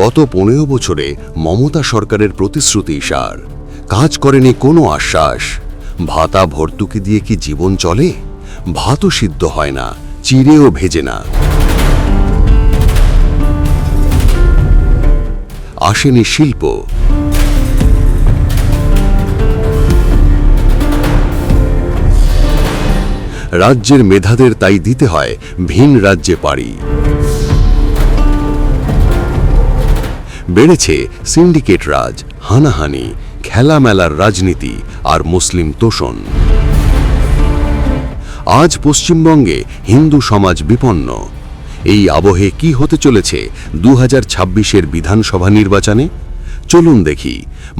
গত 15 বছরে মমতা সরকারের প্রতিশ্রুতি সার, কাজ করেনি কোনো আশ্বাস। ভাতা ভর্তুকি দিয়ে কি জীবন চলে? ভাতও সিদ্ধ হয় না, চিড়েও ভেজে না। আসেনি শিল্প, রাজ্যের মেধাদের তাই দিতে হয় ভিন রাজ্যে পাড়ি। বেড়েছে সিন্ডিকেট রাজ, হানাহানি, খেলামেলার রাজনীতি আর মুসলিম তোষণ। আজ পশ্চিমবঙ্গে হিন্দু সমাজ বিপন্ন। এই আবহে কি হতে চলেছে 2026-এর বিধানসভা নির্বাচনে? চলুন দেখি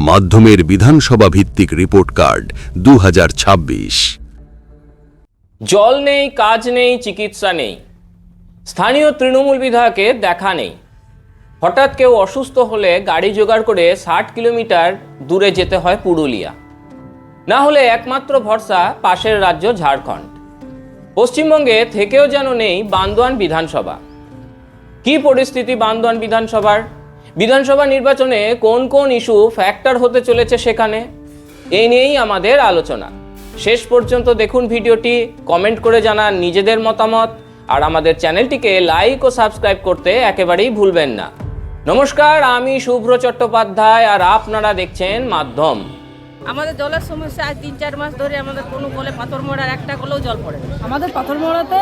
মাধ্যমের বিধানসভা ভিত্তিক রিপোর্ট কার্ড 2026। জল নেই, কাজ নেই, চিকিৎসা নেই, স্থানীয় তৃণমূল বিধায়কের দেখা নেই। হঠাৎ কেউ অসুস্থ হলে গাড়ি জোগাড় করে 60 কিলোমিটার দূরে যেতে হয় পুরুলিয়া। না হলে একমাত্র ভরসা পাশের রাজ্য ঝাড়খণ্ড। পশ্চিমবঙ্গে থেকেও যেন নেই বান্দোয়ান বিধানসভা। কি পরিস্থিতি বান্দোয়ান বিধানসভার? বিধানসভা নির্বাচনে কোন কোন ইস্যু ফ্যাক্টর হতে চলেছে সেখানে? এই নিয়েই আমাদের আলোচনা। শেষ পর্যন্ত দেখুন ভিডিওটি, কমেন্ট করে জানান নিজেদের মতামত, আর আমাদের চ্যানেলটিকে লাইক ও সাবস্ক্রাইব করতে একেবারেই ভুলবেন না। নমস্কার, আমি শুভ্র চট্টোপাধ্যায় আর আপনারা দেখছেন মাধ্যম। আমাদের জলের সমস্যা আজ 3-4 মাস ধরে আমাদের কোনো কলে পাথর মোড়ার একটা কলেও জল পড়ে না। আমাদের পাথর মোড়াতে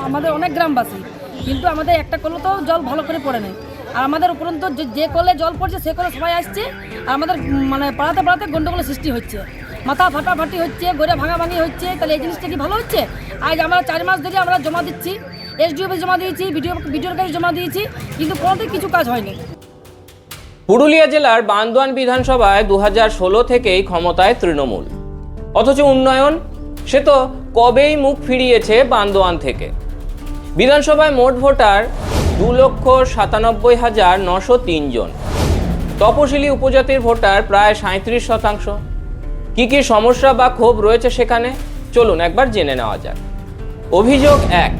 আমাদের অনেক গ্রামবাসী, কিন্তু আমাদের একটা কলেও জল ভালো করে পড়ে নাই। আর আমাদের উপরন্ত যে কলে জল পড়ছে সে কলে সবাই আসছে, আর আমাদের পাড়াতে পাড়াতে গন্ডগোলের সৃষ্টি হচ্ছে, মাথা ফাটাফাটি হচ্ছে, গড়ে ভাঙাভাঙি হচ্ছে। তাহলে এই জিনিসটা কি ভালো হচ্ছে? আজ আমরা 4 মাস ধরে আমরা জমা দিচ্ছি, এসডিওতে জমা দিয়েছি, বিডিওর কাছে জমা দিয়েছি, কিন্তু কোনোতেই কিছু কাজ হয়নি। পুরুলিয়া জেলার বান্দোয়ান বিধানসভায় 2016 থেকেই ক্ষমতায় তৃণমূল, অথচ উন্নয়ন সে তো কবেই মুখ ফিরিয়েছে বান্দোয়ান থেকে। বিধানসভায় মোট ভোটার 2,97,903 জন। তপশিলি উপজাতির ভোটার প্রায় 37%। কি কি সমস্যা বা ক্ষোভ রয়েছে সেখানে চলুন একবার জেনে নেওয়া যাক। অভিযোগ 1,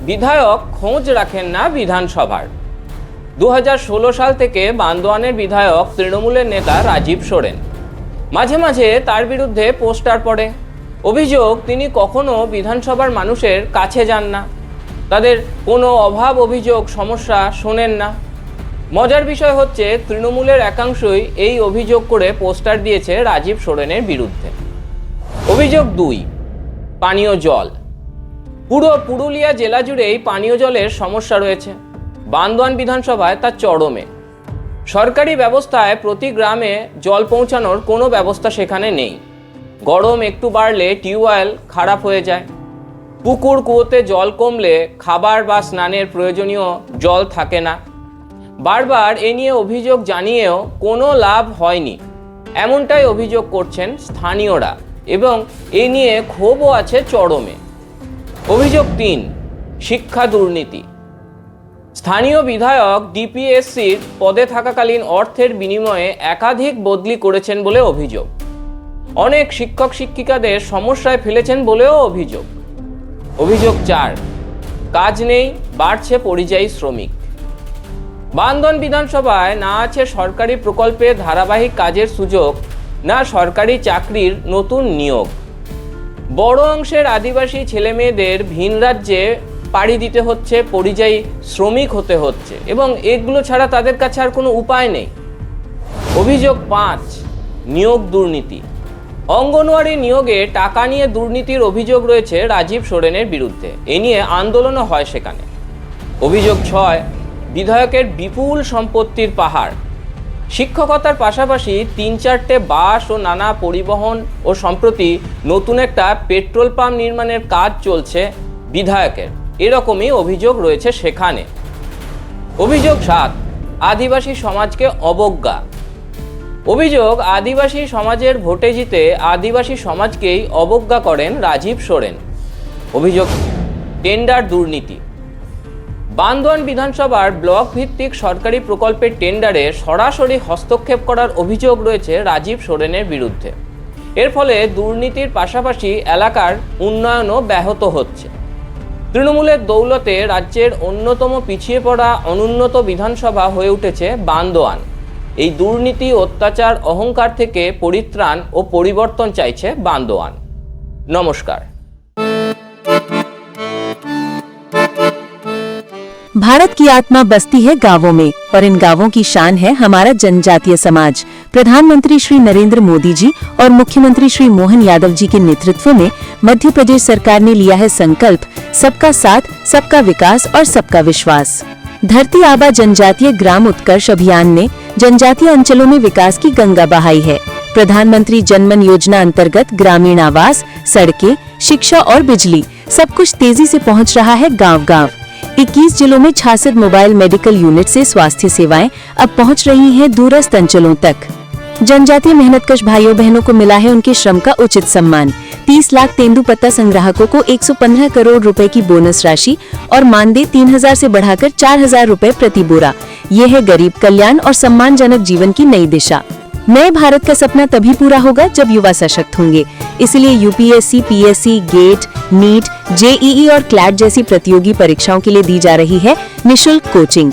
বিধায়ক খোঁজ রাখেন না বিধানসভার। 2016 সাল থেকে বান্দোয়ানের বিধায়ক তৃণমূলের নেতা রাজীব সোরেন। মাঝে মাঝে তার বিরুদ্ধে পোস্টার পড়ে। অভিযোগ, তিনি কখনো বিধানসভার মানুষের কাছে যান না, তাদের কোনো অভাব অভিযোগ সমস্যা শোনেন না। মজার বিষয় হচ্ছে তৃণমূলের একাংশই এই অভিযোগ করে পোস্টার দিয়েছে রাজীব সোরেনের বিরুদ্ধে। অভিযোগ 2, পানীয় জল। পুরো পুরুলিয়া জেলা জুড়েই পানীয় জলের সমস্যা রয়েছে। বান্দোয়ান বিধানসভায় তা চরমে। সরকারি ব্যবস্থায় প্রতি গ্রামে জল পৌঁছানোর কোনো ব্যবস্থা সেখানে নেই। গরম একটু বাড়লে টিউবওয়েল খারাপ হয়ে যায়। পুকুর কুয়োতে জল কমলে খাবার বা স্নানের প্রয়োজনীয় জল থাকে না। বারবার এ নিয়ে অভিযোগ জানিয়েও কোনো লাভ হয়নি, এমনটাই অভিযোগ করছেন স্থানীয়রা, এবং এ নিয়ে ক্ষোভও আছে চরমে। অভিযোগ 3, শিক্ষা দুর্নীতি। স্থানীয় বিধায়ক ডিপিএসসির পদে থাকাকালীন অর্থের বিনিময়ে একাধিক বদলি করেছেন বলে অভিযোগ। অনেক শিক্ষক শিক্ষিকাদের সমস্যায় ফেলেছেন বলেও অভিযোগ। অভিযোগ 4, কাজ নেই, বাড়ছে পরিযায়ী শ্রমিক। বান্দোয়ান বিধানসভায় না আছে সরকারি প্রকল্পে ধারাবাহিক কাজের সুযোগ, না সরকারি চাকরির নতুন নিয়োগ। বড় অংশের আদিবাসী ছেলেমেয়েদের ভিন রাজ্যে পাড়ি দিতে হচ্ছে, পরিযায়ী শ্রমিক হতে হচ্ছে, এবং এগুলো ছাড়া তাদের কাছে আর কোনো উপায় নেই। অভিযোগ 5, নিয়োগ দুর্নীতি। অঙ্গনওয়াড়ি নিয়োগে টাকা নিয়ে দুর্নীতির অভিযোগ রয়েছে রাজীব সোরেনের বিরুদ্ধে। এ নিয়ে আন্দোলনও হয় সেখানে। অভিযোগ 6, বিধায়কের বিপুল সম্পত্তির পাহাড়। শিক্ষকতার পাশাপাশি 3-4টে বাস ও নানা পরিবহন, ও সম্প্রতি নতুন একটা পেট্রোল পাম্প নির্মাণের কাজ চলছে বিধায়কের, এরকমই অভিযোগ রয়েছে সেখানে। অভিযোগ 7, আদিবাসী সমাজকে অবজ্ঞা। অভিযোগ, আদিবাসী সমাজের ভোটে জিতে আদিবাসী সমাজকেই অবজ্ঞা করেন রাজীব সোরেন। অভিযোগ, টেন্ডার দুর্নীতি। বান্দোয়ান বিধানসভার ব্লক ভিত্তিক সরকারি প্রকল্পের টেন্ডারে সরাসরি হস্তক্ষেপ করার অভিযোগ রয়েছে রাজীব সোরেনের বিরুদ্ধে। এর ফলে দুর্নীতির পাশাপাশি এলাকার উন্নয়নও ব্যাহত হচ্ছে। তৃণমূলের দৌলতে রাজ্যের অন্যতম পিছিয়ে পড়া অনুন্নত বিধানসভা হয়ে উঠেছে বান্দোয়ান। এই দুর্নীতি, অত্যাচার, অহংকার থেকে পরিত্রাণ ও পরিবর্তন চাইছে বান্দোয়ান। নমস্কার। भारत की आत्मा बसती है गांवों में और इन गांवों की शान है हमारा जनजातीय समाज। प्रधानमंत्री श्री नरेंद्र मोदी जी और मुख्यमंत्री श्री मोहन यादव जी के नेतृत्व में मध्य प्रदेश सरकार ने लिया है संकल्प सबका साथ, सबका विकास और सबका विश्वास। धरती आबा जनजातीय ग्राम उत्कर्ष अभियान ने जनजातीय अंचलों में विकास की गंगा बहाई है। प्रधानमंत्री जनमन योजना अंतर्गत ग्रामीण आवास, सड़कें, शिक्षा और बिजली सब कुछ तेजी से पहुंच रहा है गांव-गांव। 21 जिलों में 66 मोबाइल मेडिकल यूनिट से स्वास्थ्य सेवाएं अब पहुंच रही हैं दूरस्थ अंचलों तक। जनजातीय मेहनतकश भाइयों बहनों को मिला है उनके श्रम का उचित सम्मान। 30 लाख तेंदुपत्ता संग्राहकों को 115 करोड़ रुपए की बोनस राशि और मानदेय 3000 से बढ़ाकर 4000 रुपए प्रति बोरा। ये है गरीब कल्याण और सम्मानजनक जीवन की नई दिशा। नए भारत का सपना तभी पूरा होगा जब युवा सशक्त होंगे। इसलिए UPSC, PSC, GATE, NEET, JEE और क्लैट जैसी प्रतियोगी परीक्षाओं के लिए दी जा रही है निशुल्क कोचिंग।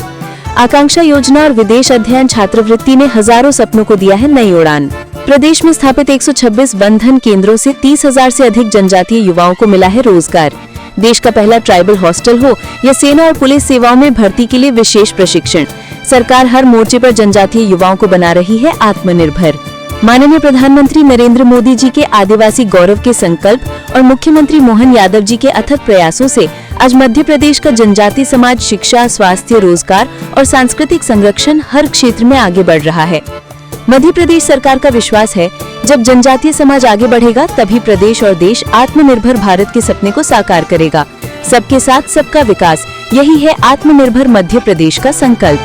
आकांक्षा योजना और विदेश अध्ययन छात्रवृत्ति ने हजारों सपनों को दिया है नई उड़ान। प्रदेश में स्थापित 126 बंधन केंद्रों से 30,000 से अधिक जनजातीय युवाओं को मिला है रोजगार। देश का पहला ट्राइबल हॉस्टल हो या सेना और पुलिस सेवाओं में भर्ती के लिए विशेष प्रशिक्षण, सरकार हर मोर्चे पर जनजातीय युवाओं को बना रही है आत्मनिर्भर। माननीय प्रधानमंत्री नरेंद्र मोदी जी के आदिवासी गौरव के संकल्प और मुख्यमंत्री मोहन यादव जी के अथक प्रयासों से आज मध्य प्रदेश का जनजातीय समाज शिक्षा, स्वास्थ्य, रोजगार और सांस्कृतिक संरक्षण हर क्षेत्र में आगे बढ़ रहा है। मध्य प्रदेश सरकार का विश्वास है जब जनजातीय समाज आगे बढ़ेगा तभी प्रदेश और देश आत्मनिर्भर भारत के सपने को साकार करेगा। सबके साथ सबका विकास, यही है आत्मनिर्भर मध्य प्रदेश का संकल्प।